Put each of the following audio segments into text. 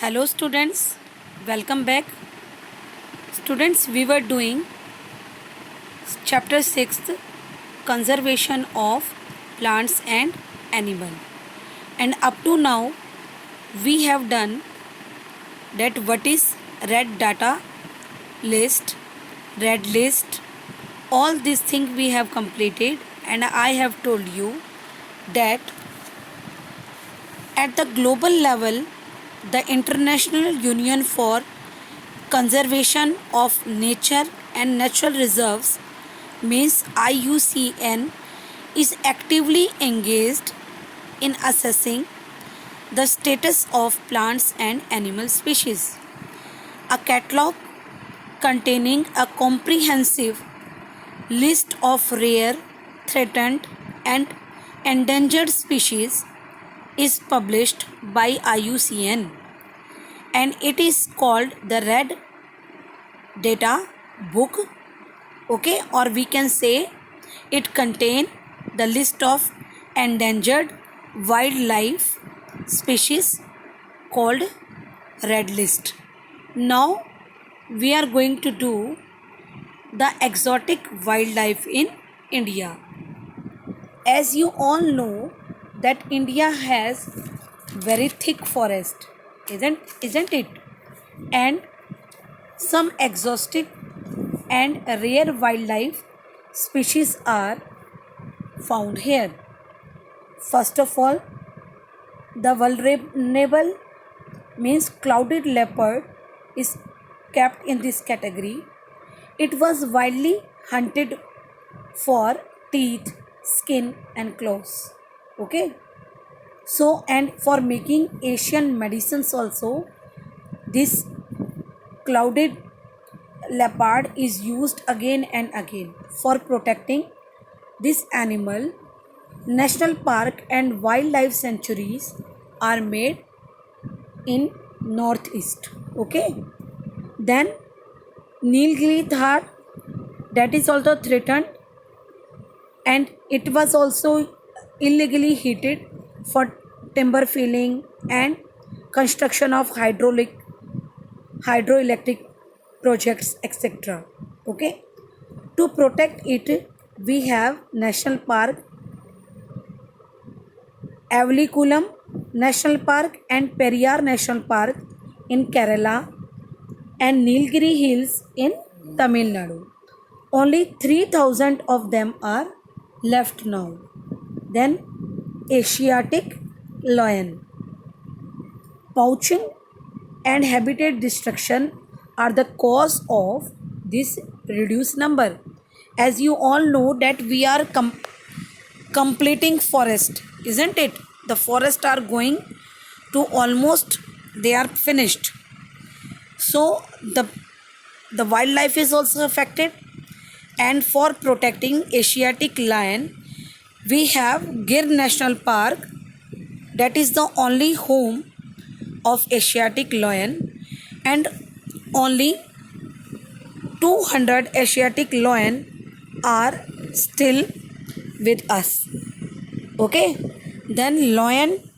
Hello students, welcome back. Students, we were doing chapter 6, conservation of plants and animal. And up to now we have done that what is red data list, red list, all these things we have completed, and I have told you that at the global level the International Union for Conservation of Nature and Natural Reserves means IUCN is actively engaged in assessing the status of plants and animal species. A catalog containing a comprehensive list of rare, threatened, and endangered species is published by IUCN, and it is called the Red Data Book, okay, or we can say it contain the list of endangered wildlife species called Red List. Now we are going to do the exotic wildlife in India. As you all know that India has very thick forest, isn't it? And some exotic and rare wildlife species are found here. First of all, the vulnerable means clouded leopard is kept in this category. It was widely hunted for teeth, skin and claws. Okay. So, and for making Asian medicines also, this clouded leopard is used again and again. For protecting this animal, national park and wildlife sanctuaries are made in northeast. Okay. Then Nilgiri Thar, that is also threatened, and it was also illegally heated for timber felling and construction of hydroelectric projects, etc. Okay. To protect it, we have National Park Avalikulam National Park and Periyar National Park in Kerala and Nilgiri Hills in Tamil Nadu. Only 3,000 of them are left now. Then Asiatic lion. Poaching and habitat destruction are the cause of this reduced number. As you all know that we are completing forest, isn't it? The forests are going to almost, they are finished. So the wildlife is also affected. And for protecting Asiatic lion, we have Gir National Park, that is the only home of Asiatic lion, and only 200 Asiatic lion are still with us. Okay. Then lion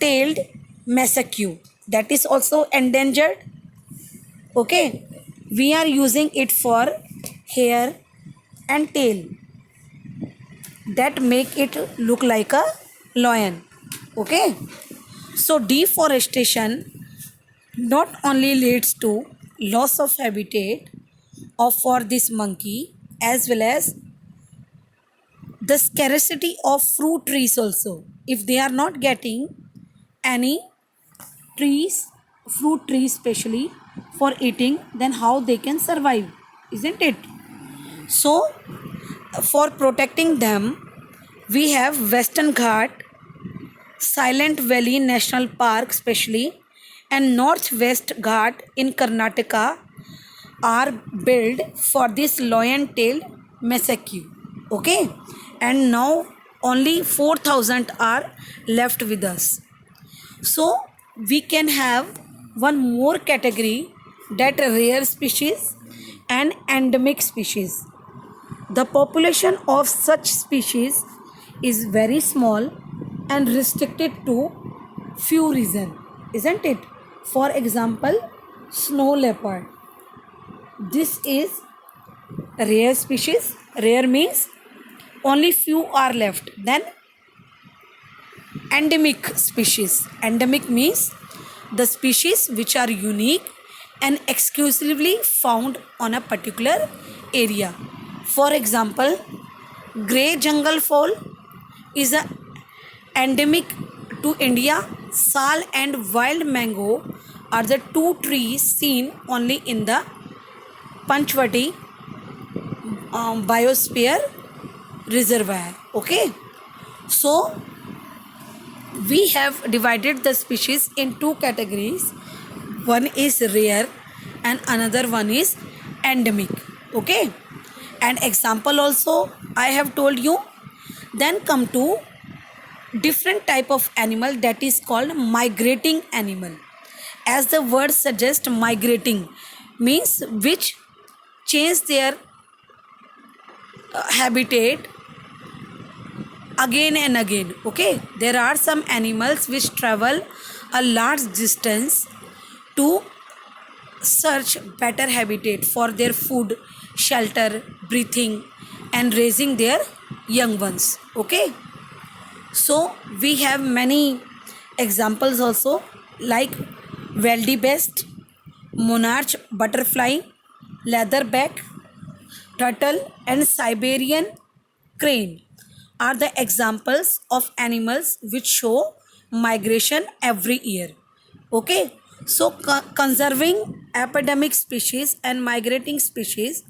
tailed macaque, that is also endangered. Okay. We are using it for hair and tail that make it look like a lion. Okay. So deforestation not only leads to loss of habitat of for this monkey, as well as the scarcity of fruit trees also. If they are not getting any trees, fruit trees especially for eating, then how they can survive, isn't it? So for protecting them, we have Western Ghat, Silent Valley National Park especially, and Northwest Ghat in Karnataka are built for this lion-tailed macaque. Okay, and now only 4,000 are left with us. So we can have one more category, that rare species and endemic species. The population of such species is very small and restricted to few regions, isn't it? For example, snow leopard. This is rare species. Rare means only few are left. Then endemic species. Endemic means the species which are unique and exclusively found on a particular area. For example, grey jungle fowl is a endemic to India. Sal and wild mango are the two trees seen only in the Panchvati biosphere reservoir. Okay, so we have divided the species in two categories. One is rare and another one is endemic. Okay, and example also I have told you. Then come to different type of animal, that is called migrating animal. As the word suggests, migrating means which change their habitat again and again. Okay, there are some animals which travel a large distance to search better habitat for their food, shelter, breathing, and raising their young ones. Okay, so we have many examples also, like wildebeest, monarch butterfly, leatherback turtle, and Siberian crane are the examples of animals which show migration every year. Okay, so conserving epidemic species and migrating species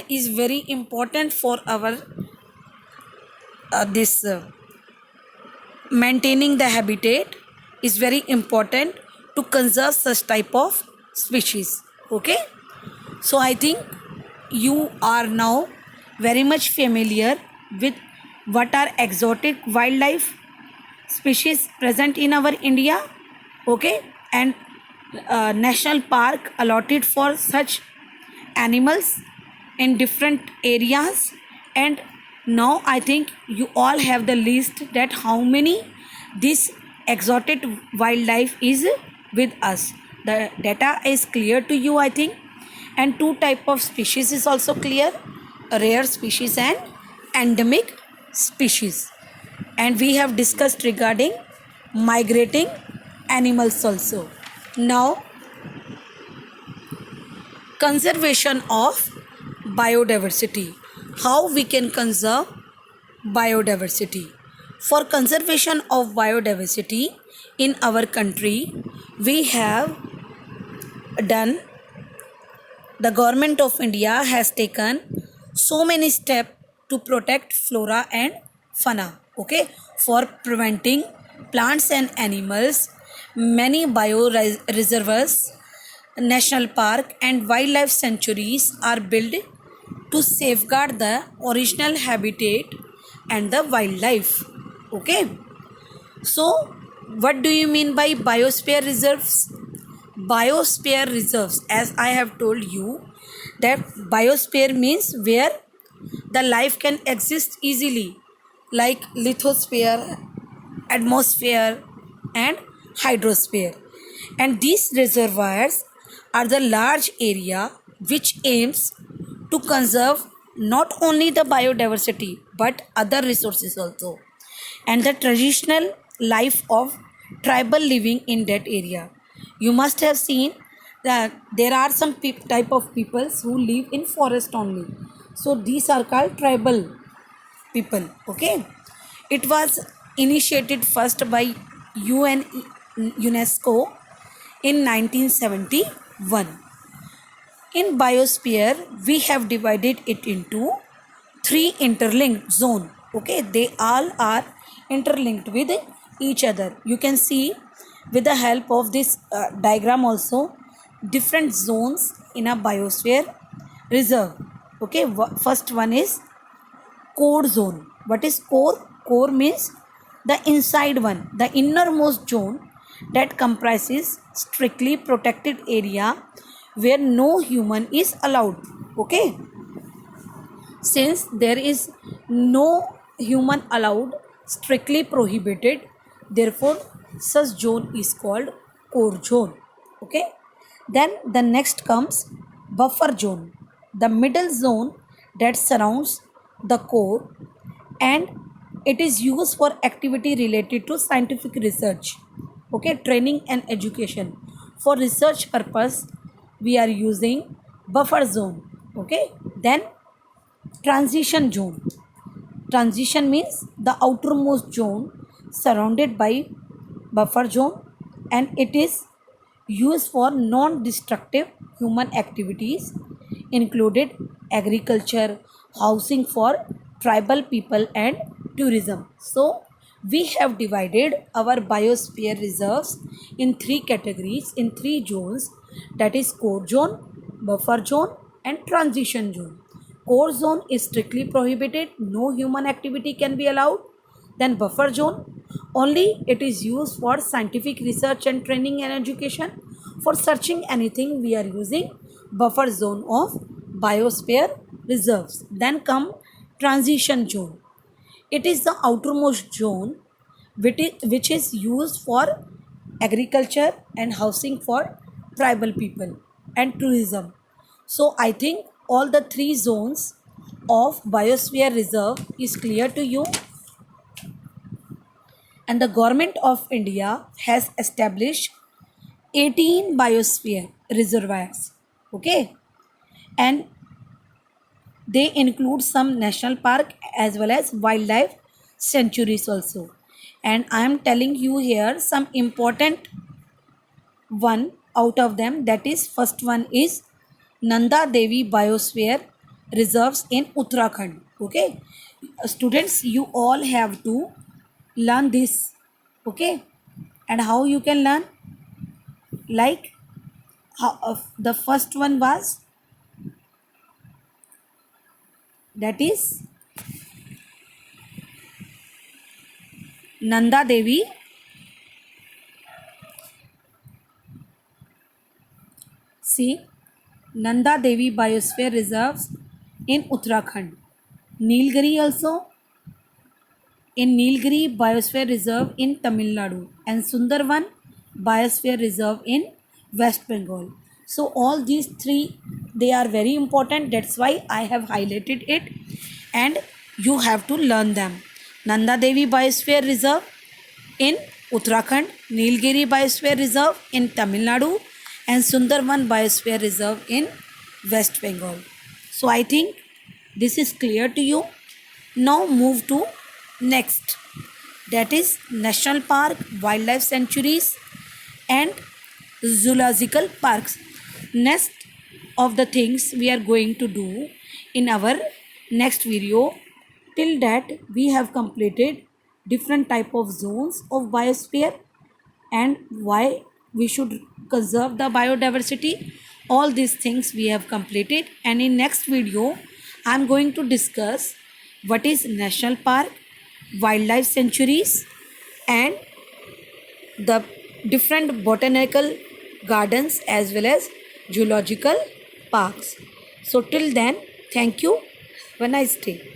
is very important for our this maintaining the habitat is very important to conserve such type of species. Okay, so I think you are now very much familiar with what are exotic wildlife species present in our India. Okay, and national park allotted for such animals in different areas. And now I think you all have the list that how many this exotic wildlife is with us. The data is clear to you, I think, and two type of species is also clear: rare species and endemic species. And we have discussed regarding migrating animals also. Now, conservation of biodiversity. How we can conserve biodiversity? For conservation of biodiversity in our country, we have done, the government of India has taken so many steps to protect flora and fauna. Okay, for preventing plants and animals, many bioreservoirs, national park, and wildlife sanctuaries are built to safeguard the original habitat and the wildlife. Okay, so what do you mean by biosphere reserves? Biosphere reserves, as I have told you, that biosphere means where the life can exist easily, like lithosphere, atmosphere, and hydrosphere. And these reservoirs are the large area which aims to conserve not only the biodiversity but other resources also, and the traditional life of tribal living in that area. You must have seen that there are some type of peoples who live in forest only, so these are called tribal people. Okay, it was initiated first by UN UNESCO in 1971. In biosphere, we have divided it into three interlinked zone. Okay, they all are interlinked with each other. You can see with the help of this diagram also different zones in a biosphere reserve. Okay, first one is core zone. What is core? Core means the inside one, the innermost zone that comprises strictly protected area where no human is allowed. Okay, since there is no human allowed, strictly prohibited, therefore such zone is called core zone. Okay. Then the next comes buffer zone, the middle zone that surrounds the core, and it is used for activity related to scientific research, okay, training and education. For research purpose we are using buffer zone. Okay. Then transition zone. Transition means the outermost zone surrounded by buffer zone, and it is used for non-destructive human activities included agriculture, housing for tribal people and tourism. So we have divided our biosphere reserves in three categories, in three zones, that is core zone, buffer zone and transition zone. Core zone is strictly prohibited, no human activity can be allowed. Then buffer zone, only it is used for scientific research and training and education. For searching anything we are using buffer zone of biosphere reserves. Then come transition zone. It is the outermost zone which is used for agriculture and housing for tribal people and tourism. So I think all the three zones of biosphere reserve is clear to you, and the government of India has established 18 biosphere reservoirs. Okay, and they include some national park as well as wildlife sanctuaries also. And I am telling you here some important one out of them, that is first one is Nanda Devi Biosphere Reserves in Uttarakhand. Okay, students, you all have to learn this. Okay, and how you can learn, like how the first one was, that is Nanda Devi see Nanda Devi Biosphere Reserves in Uttarakhand. Nilgiri also, in Nilgiri Biosphere Reserve in Tamil Nadu, and Sundarban Biosphere Reserve in West Bengal. So all these three, they are very important, that's why I have highlighted it, and you have to learn them. Nanda Devi Biosphere Reserve in Uttarakhand, Nilgiri Biosphere Reserve in Tamil Nadu, and Sundarban Biosphere Reserve in West Bengal. So I think this is clear to you. Now move to next, that is national park, wildlife sanctuaries and zoological parks. Next of the things we are going to do in our next video. Till that we have completed different type of zones of biosphere and why we should conserve the biodiversity. All these things we have completed, and in next video I am going to discuss what is national park, wildlife sanctuaries and the different botanical gardens as well as zoological parks. So till then, thank you. Have a nice day.